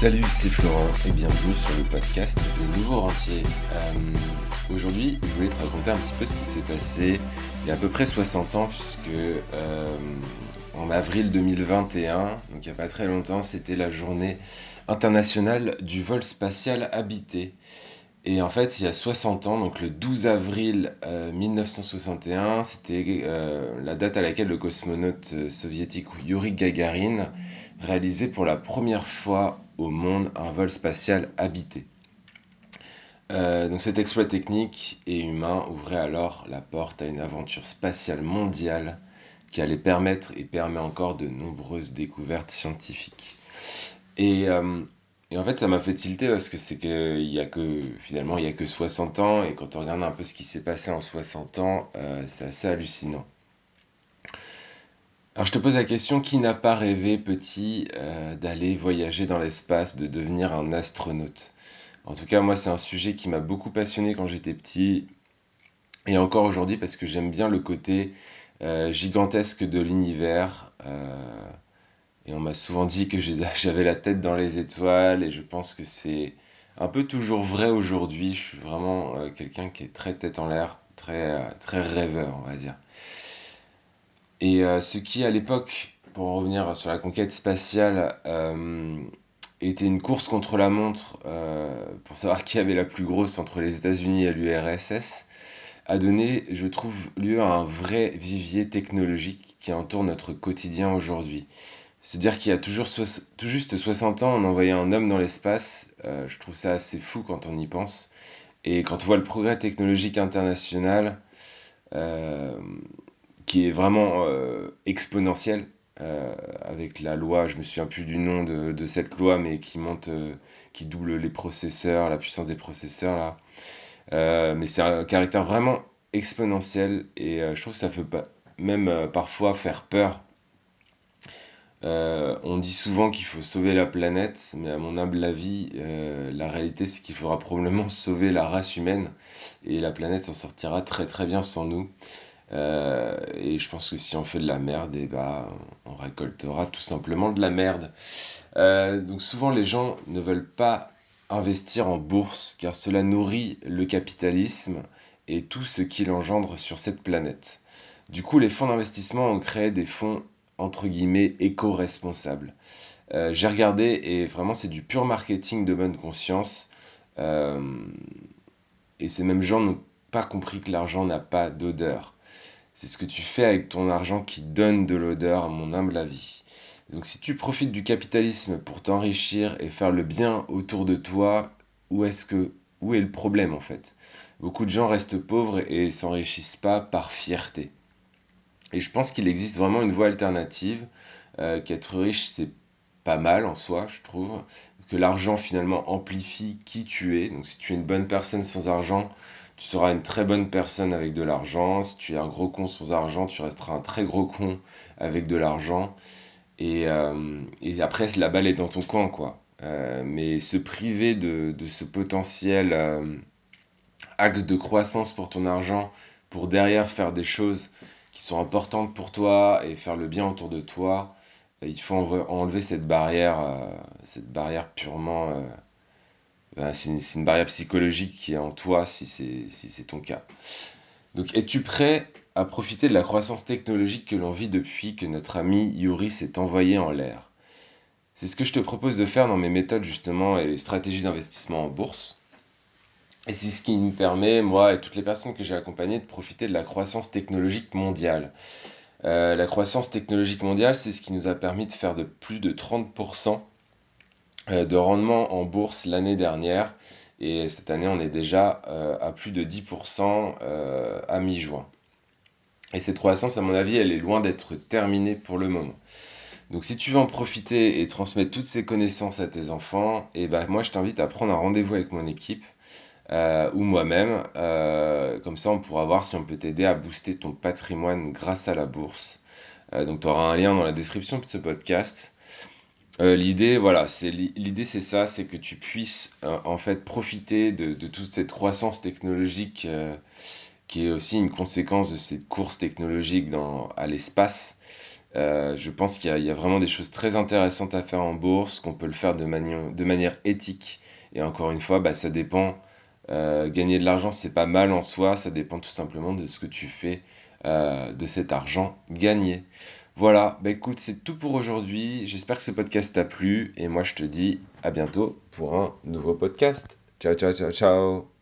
Salut, c'est Florent et bienvenue sur le podcast Les Nouveaux Rentiers. Aujourd'hui, je voulais te raconter un petit peu ce qui s'est passé il y a à peu près 60 ans, puisque en avril 2021, donc il n'y a pas très longtemps, c'était la journée internationale du vol spatial habité. Et en fait, il y a 60 ans, donc le 12 avril 1961, c'était la date à laquelle le cosmonaute soviétique Yuri Gagarin réalisait pour la première fois au monde un vol spatial habité. Donc cet exploit technique et humain ouvrait alors la porte à une aventure spatiale mondiale qui allait permettre et permet encore de nombreuses découvertes scientifiques. Et, euh, et en fait, ça m'a fait tilter parce que finalement, il y a que 60 ans, et quand on regarde un peu ce qui s'est passé en 60 ans, c'est assez hallucinant. Alors je te pose la question, qui n'a pas rêvé petit d'aller voyager dans l'espace, de devenir un astronaute? En tout cas, moi, c'est un sujet qui m'a beaucoup passionné quand j'étais petit, et encore aujourd'hui parce que j'aime bien le côté gigantesque de l'univers. Et on m'a souvent dit que j'avais la tête dans les étoiles, et je pense que c'est un peu toujours vrai aujourd'hui. Je suis vraiment quelqu'un qui est très tête en l'air, très rêveur, on va dire. Et ce qui, à l'époque, pour en revenir sur la conquête spatiale, était une course contre la montre pour savoir qui avait la plus grosse entre les États-Unis et l'URSS, a donné, je trouve, lieu à un vrai vivier technologique qui entoure notre quotidien aujourd'hui. C'est-à-dire qu'il y a tout juste 60 ans, on envoyait un homme dans l'espace. Je trouve ça assez fou quand on y pense. Et quand on voit le progrès technologique international, euh, qui est vraiment exponentiel, avec la loi, je me souviens plus du nom de cette loi, mais qui double les processeurs, la puissance des processeurs là. Mais c'est un caractère vraiment exponentiel, et je trouve que ça peut pas, même parfois faire peur. On dit souvent qu'il faut sauver la planète, mais à mon humble avis, la réalité c'est qu'il faudra probablement sauver la race humaine, et la planète s'en sortira très très bien sans nous. Et je pense que si on fait de la merde, et bah, on récoltera tout simplement de la merde. Donc souvent les gens ne veulent pas investir en bourse car cela nourrit le capitalisme et tout ce qu'il engendre sur cette planète. Du coup, les fonds d'investissement ont créé des fonds entre guillemets éco-responsables. J'ai regardé, et vraiment c'est du pur marketing de bonne conscience. Euh, et ces mêmes gens n'ont pas compris que l'argent n'a pas d'odeur. C'est ce que tu fais avec ton argent qui donne de l'odeur, à mon humble avis. Donc si tu profites du capitalisme pour t'enrichir et faire le bien autour de toi, où est-ce que où est le problème en fait? Beaucoup de gens restent pauvres et s'enrichissent pas par fierté. Et je pense qu'il existe vraiment une voie alternative, qu'être riche c'est pas mal en soi, je trouve, que l'argent finalement amplifie qui tu es. Donc si tu es une bonne personne sans argent, tu seras une très bonne personne avec de l'argent. Si tu es un gros con sans argent, tu resteras un très gros con avec de l'argent. Et après, la balle est dans ton camp, quoi. Mais se priver de ce potentiel axe de croissance pour ton argent, pour derrière faire des choses qui sont importantes pour toi et faire le bien autour de toi, il faut enlever cette barrière purement. C'est une barrière psychologique qui est en toi si c'est ton cas. Donc, es-tu prêt à profiter de la croissance technologique que l'on vit depuis que notre ami Yuri s'est envoyé en l'air? C'est ce que je te propose de faire dans mes méthodes justement et les stratégies d'investissement en bourse. Et c'est ce qui nous permet, moi et toutes les personnes que j'ai accompagnées, de profiter de la croissance technologique mondiale. La croissance technologique mondiale, c'est ce qui nous a permis de faire de plus de 30% de rendement en bourse l'année dernière. Et cette année, on est déjà à plus de 10% à mi-juin. Et cette croissance, à mon avis, elle est loin d'être terminée pour le moment. Donc si tu veux en profiter et transmettre toutes ces connaissances à tes enfants, et ben moi je t'invite à prendre un rendez-vous avec mon équipe ou moi-même. Comme ça, on pourra voir si on peut t'aider à booster ton patrimoine grâce à la bourse. Donc tu auras un lien dans la description de ce podcast. L'idée, voilà, l'idée c'est ça, c'est que tu puisses en fait profiter de toute cette croissance technologique qui est aussi une conséquence de cette course technologique à l'espace. Je pense qu'il y a vraiment des choses très intéressantes à faire en bourse, qu'on peut le faire de manière éthique. Et encore une fois, bah, ça dépend. Gagner de l'argent, c'est pas mal en soi, ça dépend tout simplement de ce que tu fais de cet argent gagné. Voilà, bah écoute, c'est tout pour aujourd'hui. J'espère que ce podcast t'a plu et moi je te dis à bientôt pour un nouveau podcast. Ciao, ciao, ciao, ciao.